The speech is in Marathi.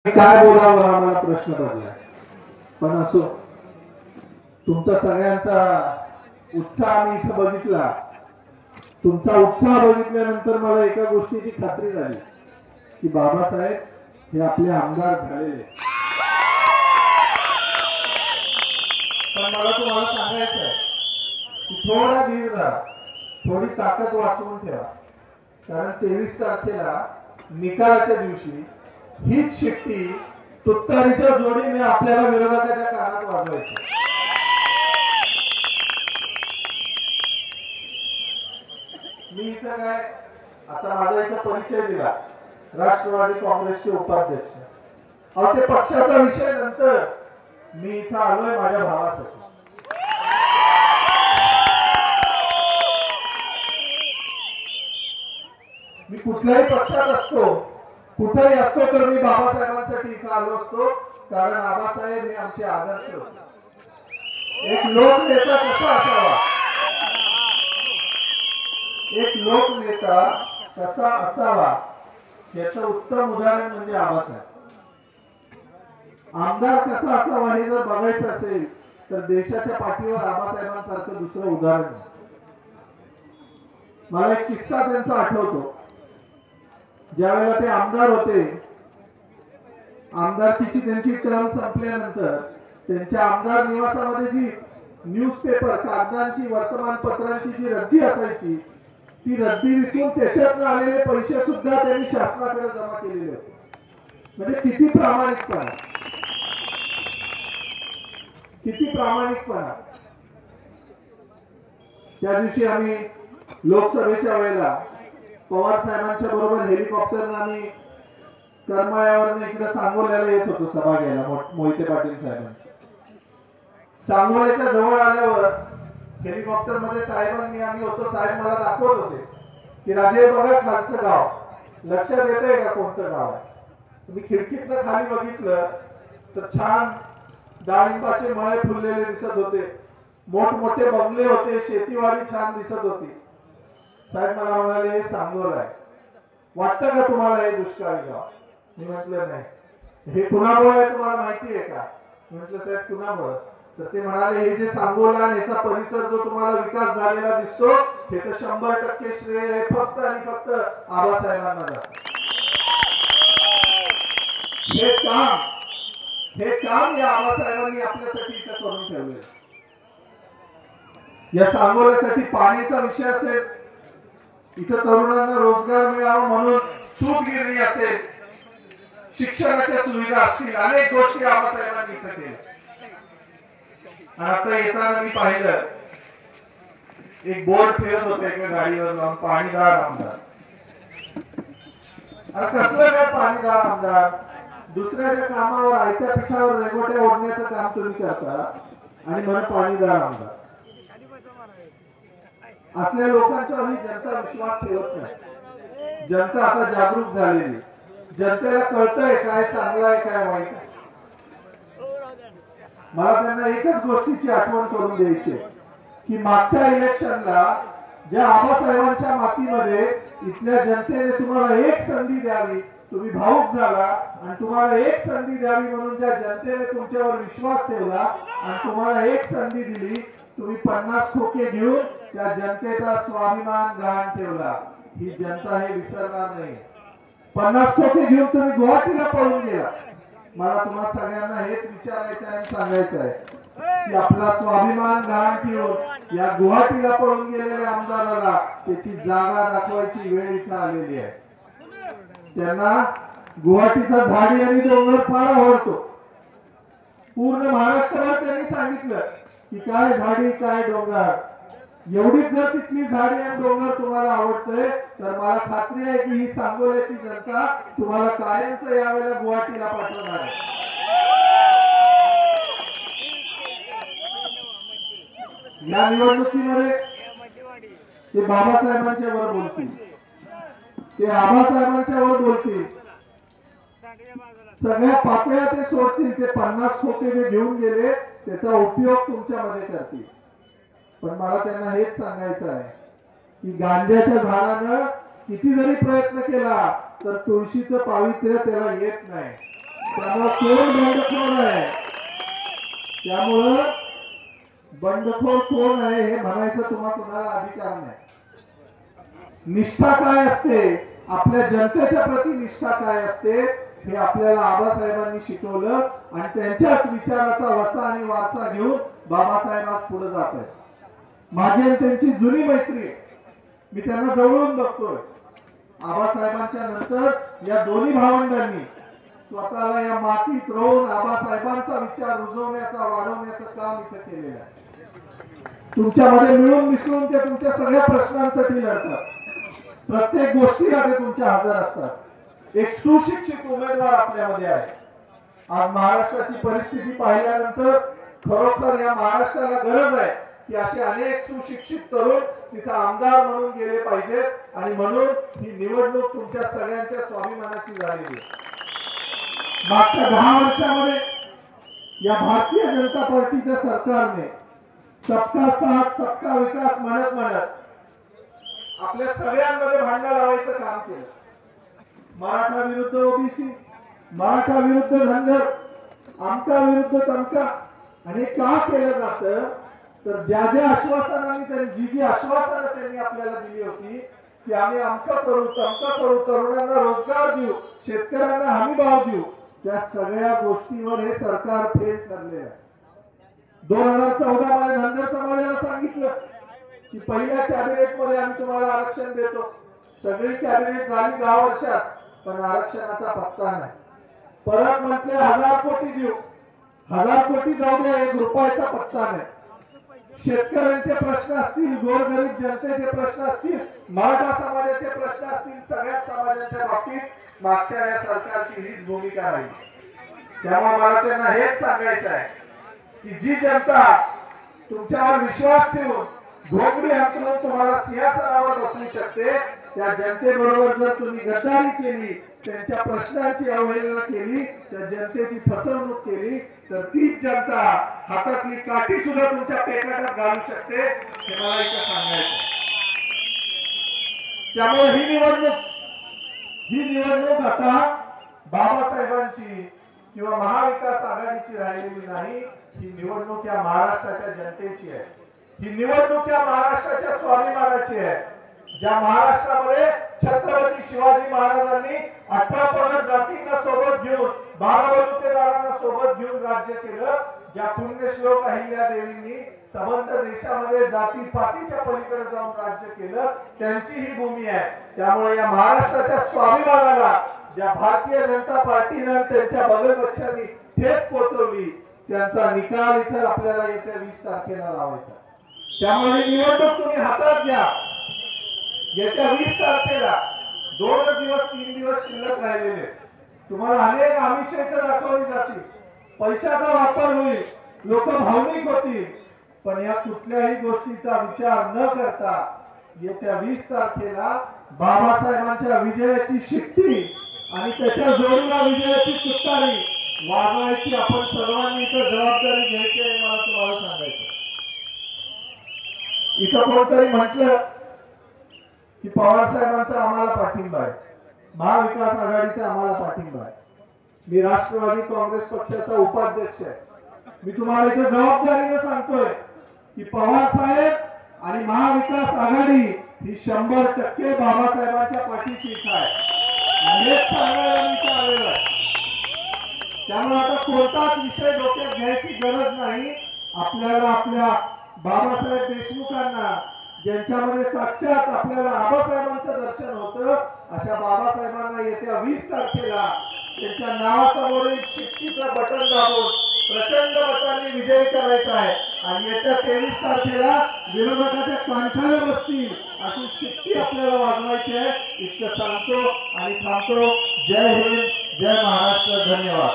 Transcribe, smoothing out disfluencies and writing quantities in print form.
काय बोलावं हा मला प्रश्न पडला। पण असो, तुमचा सगळ्यांचा उत्साह मी इथं बघितला। तुमचा उत्साह बघितल्यानंतर मला एका गोष्टीची खात्री झाली की बाबासाहेब हे आपले आमदार झालेले। पण मला तुम्हाला सांगायचं आहे की थोडा धीर राहा, थोडी ताकद वाचवून ठेवा, कारण 23 तारखेला निकालाच्या दिवशी हीच शिट्टी तुतारीच्या जोडीने आपल्याला विरोधकाच्या कानात वाजवायची। मी इथं काय आता माझा इथं परिचय दिला, राष्ट्रवादी काँग्रेसचे उपाध्यक्ष। अहो ते पक्षाचा विषय नंतर, मी इथं आलोय माझ्या भावासाठी। मी कुठल्याही पक्षात असतो, कुठेही असतो, तर मी बाबासाहेबांसाठी इथं आलो असतो, कारण बाबासाहेब हे आमचे आदर्श होते। एक लोकनेता कसा असावा, एक लोकनेता कसा असावा याचं उत्तम उदाहरण म्हणजे बाबासाहेब। आमदार कसा असावा हे जर बघायचं असेल तर देशाच्या पाठीवर बाबासाहेबांसारखं दुसरं उदाहरण नाही। मला एक किस्सा त्यांचा आठवतो। ज्यावेळेला ते आमदार होते, आमदारकीची त्यांची टर्म संपल्यानंतर त्यांच्या आमदार निवासामध्ये जी न्यूजपेपर कागदांची वर्तमानपत्रांची जी रद्दी असायची, ती रद्दी विकून त्याच्यातून आलेले पैसे सुद्धा त्यांनी शासनाकडे जमा केलेले होते। म्हणजे किती प्रामाणिकपणा, किती प्रामाणिकपणा। त्या दिवशी आम्ही लोकसभेच्या वेळेला पवार साहेबांच्या बरोबर हेलिकॉप्टरने आम्ही करमाळ्यावरून इकडे सांगोल्याला येत होतो सभा घ्यायला मोहिते पाटील साहेबांची। सांगोल्याच्या जवळ आल्यावर हेलिकॉप्टर मध्ये साहेबांनी आम्ही होतो, साहेब मला दाखवत होते की राजे बघा खालचं गाव, लक्षात येतंय का कोणतं गाव आहे। मी खिडकीतनं खाली बघितलं तर छान डाळिंबाचे मळे फुललेले दिसत होते, मोठमोठे बंगले होते, शेतीवाडी छान दिसत होती। साहेब मला म्हणाले हे सांगोला आहे, वाटतं का तुम्हाला हे दुष्काळी गाव? मी म्हटलं नाही। हे कुणामुळे आहे तुम्हाला माहिती आहे का? म्हटलं साहेब कुणामुळे? तर ते म्हणाले हे जे सांगोला याचा परिसर जो तुम्हाला विकास झालेला दिसतो, हे तर 100% श्रेय फक्त आणि फक्त आबासाहेबांना जातं। हे काम या आबासाहेबांनी आपल्यासाठी इथं करून ठेवले। या सांगोल्यासाठी पाण्याचा विषय असेल, इथं तरुणांना रोजगार मिळावा म्हणून सूतगिरणी असेल, शिक्षणाच्या सुविधा असतील, अनेक गोष्टी आबासाहेबांनी इथं केल्या। आता येताना मी पाहिलं एक बोर्ड फिरत होते एका गाडीवर लावून, पाणीदार आमदार। अरे कसलं काय पाणीदार आमदार? दुसऱ्याच्या कामावर आयत्या पिठावर रेगोट्या ओढण्याचं काम तुम्ही करता आणि मला पाणीदार आमदार। असल्या लोकांच्यावर ही जनता विश्वास ठेवत नाही। जनता आता जागरूक झालेली, जनतेला कळतंय काय चांगलं आहे काय वाईट आहे। मला त्यांना एकच गोष्टीची आठवण करून द्यायची की मागच्या इलेक्शनला ज्या आबासाहेबांच्या मातीमध्ये इथल्या जनतेने तुम्हाला एक संधी द्यावी, तुम्ही भावुक झाला आणि तुम्हाला एक संधी द्यावी म्हणून ज्या जनतेने तुमच्यावर विश्वास ठेवला आणि तुम्हाला एक संधी दिली, तुम्ही 50 खोके घेऊन त्या जनतेचा स्वाभिमान गहाण ठेवला। ही जनता हे विसरणार नाही। 50 खोके घेऊन तुम्ही गुवाहाटीला पळून गेला। मला तुम्हा सगळ्यांना हेच विचारायचं आहे आणि सांगायचं आहे की आपला स्वाभिमान गहाण ठेवून या गुवाहाटीला पळून गेलेल्या आमदाराला त्याची जागा दाखवायची वेळ इथं आलेली आहे। त्यांना गुवाहाटीचा झाडी आणि डोंगर फार आवडतो। पूर्ण महाराष्ट्रात त्यांनी सांगितलं की काय झाडी काय डोंगर, एवढीच जर तिथली झाडी आणि डोंगर तुम्हाला आवडतंय तर मला खात्री आहे की ही सांगोल्याची जनता तुम्हाला कायमच यावेळेला गुवाहाटीला पाठवणार आहे। या निवडणुकीमध्ये ते बाबासाहेबांच्या वर बोलतील, ते आबासाहेबांच्या वर बोलतील, सगळ्या पातळ्या ते सोडतील। ते 50 खोके जे घेऊन गेले त्याचा उपयोग तुमच्यामध्ये करतील। पण मला त्यांना हेच सांगायचं आहे की गांजाच्या झाडानं किती जरी प्रयत्न केला तर तुळशीचं पावित्र्य त्याला येत नाही। त्यामुळे कोण बंडखोर आहे, त्यामुळं बंडखोर कोण आहे हे म्हणायचं तुम्हाला कुणाला अधिकार नाही. निष्ठा काय असते, आपल्या जनतेच्या प्रती निष्ठा काय असते हे आपल्याला आबासाहेबांनी शिकवलं आणि त्यांच्याच विचाराचा वसा आणि वारसा घेऊन बाबासाहेब आज पुढे जात आहेत. माझी आणि त्यांची जुनी मैत्री, मी त्यांना जवळून बघतोय. आबासाहेबांच्या नंतर या दोन्ही भावंडांनी स्वतःला या मातीत रोवून आबासाहेबांचा विचार रुजवण्याचा वाढवण्याचं काम इथं केलेलं आहे. तुमच्यामध्ये मिळून मिसळून ते तुमच्या सगळ्या प्रश्नांसाठी लढतात, प्रत्येक गोष्टीला ते तुमच्या हजर असतात. एक सुशिक्षित उमेदवार आपल्यामध्ये आहे. आज महाराष्ट्राची परिस्थिती पाहिल्यानंतर खरोखर या महाराष्ट्राला गरज आहे की असे अनेक सुशिक्षित तरुण तिथं आमदार म्हणून गेले पाहिजेत आणि म्हणून ही निवडणूक तुमच्या सगळ्यांच्या स्वाभिमानाची झालेली आहे. मागच्या 10 वर्षामध्ये या भारतीय जनता पार्टीच्या सरकारने सबका साथ सबका विकास म्हणत आपल्या सगळ्यांमध्ये भांडण लावायचं काम केलं. मराठा विरुद्ध ओबीसी, मराठा विरुद्ध धनगर, आमका विरुद्ध तमका. आणि का केलं जातं तर ज्या ज्या आश्वासनांनी जी आश्वासनं त्यांनी आपल्याला दिली होती की आम्ही अमका करू तमका करू, तरुणांना रोजगार देऊ, शेतकऱ्यांना हमी भाव देऊ, त्या सगळ्या गोष्टीवर हे सरकार फेल ठरलेलं आहे. 2014 मध्ये धनगर समाजाला सांगितलं की पहिल्या कॅबिनेट मध्ये आम्ही तुम्हाला आरक्षण देतो. सगळी कॅबिनेट झाली 10 वर्षात, पण आरक्षणाचा पत्ता नाही. परत म्हटले 1000 कोटी देऊ, 1000 कोटी जाऊ द्या, 1 रुपयाचा पत्ता नाही. शेतकऱ्यांचे प्रश्न असतील, गोरगरीब जनतेचे प्रश्न असतील, मराठा समाजाचे प्रश्न असतील, सगळ्याच समाजाच्या बाबतीत मागच्या या सरकारची हीच भूमिका राहील. त्यामुळे मला त्यांना हेच सांगायचं आहे की जी जनता तुमच्यावर विश्वास ठेवून घोंगडी हंतरून तुम्हाला सिंहासनावर बसवू शकते, त्या जनतेबरोबर जर तुम्ही गद्दारी केली, त्यांच्या प्रश्नांची अवहेलना केली, त्या जनतेची फसवणूक केली, तर तीच जनता हातातली काठी सुद्धा तुमच्या पेटात घालू शकते, हे मला इथं सांगायचं. त्यामुळे ही निवडणूक आता बाबासाहेबांची किंवा महाविकास आघाडीची राहिलेली नाही. ही निवडणूक या महाराष्ट्राच्या जनतेची आहे. ही निवडणूक या महाराष्ट्राच्या स्वाभिमानाची आहे. ज्या महाराष्ट्रामध्ये छत्रपती शिवाजी महाराजांनी 18 पगड जातींना सोबत घेऊन, 12 बलुतेदारांना सोबत घेऊन राज्य केलं, ज्या पुण्यश्लोक अहिल्यादेवींनी संबंध देशामध्ये जातीपातीच्या पलीकडे जाऊन राज्य केलं, त्यांची ही भूमी आहे. त्यामुळे या महाराष्ट्राच्या स्वाभिमानाला ज्या भारतीय जनता पार्टीनं त्यांच्या बगलबच्च्यांनी ठेच पोहोचवली, त्यांचा निकाल इथं आपल्याला येत्या 20 तारखेला लावायचा. त्यामुळे निवडणूक तुम्ही हातात घ्या. येत्या 20 तारखेला 2 दिवस 3 दिवस शिल्लक राहिलेले, तुम्हाला अनेक आमिष इथं दाखवली जातील, पैशाचा वापर होईल, लोक भावनिक होतील, पण या कुठल्याही गोष्टीचा विचार न करता येत्या 20 तारखेला बाबासाहेबांच्या विजयाची शिट्टी आणि त्याच्या जोडीला विजयाची तुतारी वाजवायची आपण सर्वांनी इथं जबाबदारी घ्यायची आहे. मला तुम्हाला सांगायचं, इथं कोणतरी म्हटलं की पवार साहेबांचा आम्हाला पाठिंबा आहे, महाविकास आघाडीचा आम्हाला पाठिंबा आहे. मी राष्ट्रवादी काँग्रेस पक्षाचा उपाध्यक्ष आहे. मी तुम्हाला इथे जबाबदारीने सांगतोय की पवार साहेब आणि महाविकास आघाडी ही 100% बाबासाहेबांच्या पाठीशी आहे. हेच सांगायला मी इथे आलेलो आहे. त्यामुळे आता कोणताच विषय डोक्यात घ्यायची गरज नाही. आपल्याला आपल्या बाबासाहेब देशमुखांना, ज्यांच्यामध्ये साक्षात आपल्याला आबासाहेबांचं दर्शन होतं, अशा बाबासाहेबांना येत्या 20 तारखेला त्यांच्या नावासमोरील शिट्टीचं बटन दाबून प्रचंड मतांनी विजय करायचा आहे. आणि येत्या 23 तारखेला विरोधकाच्या कांठावर बसतील अशी शिट्टी आपल्याला वाजवायची आहे. इतकं सांगतो आणि थांबतो. जय हिंद, जय महाराष्ट्र. धन्यवाद.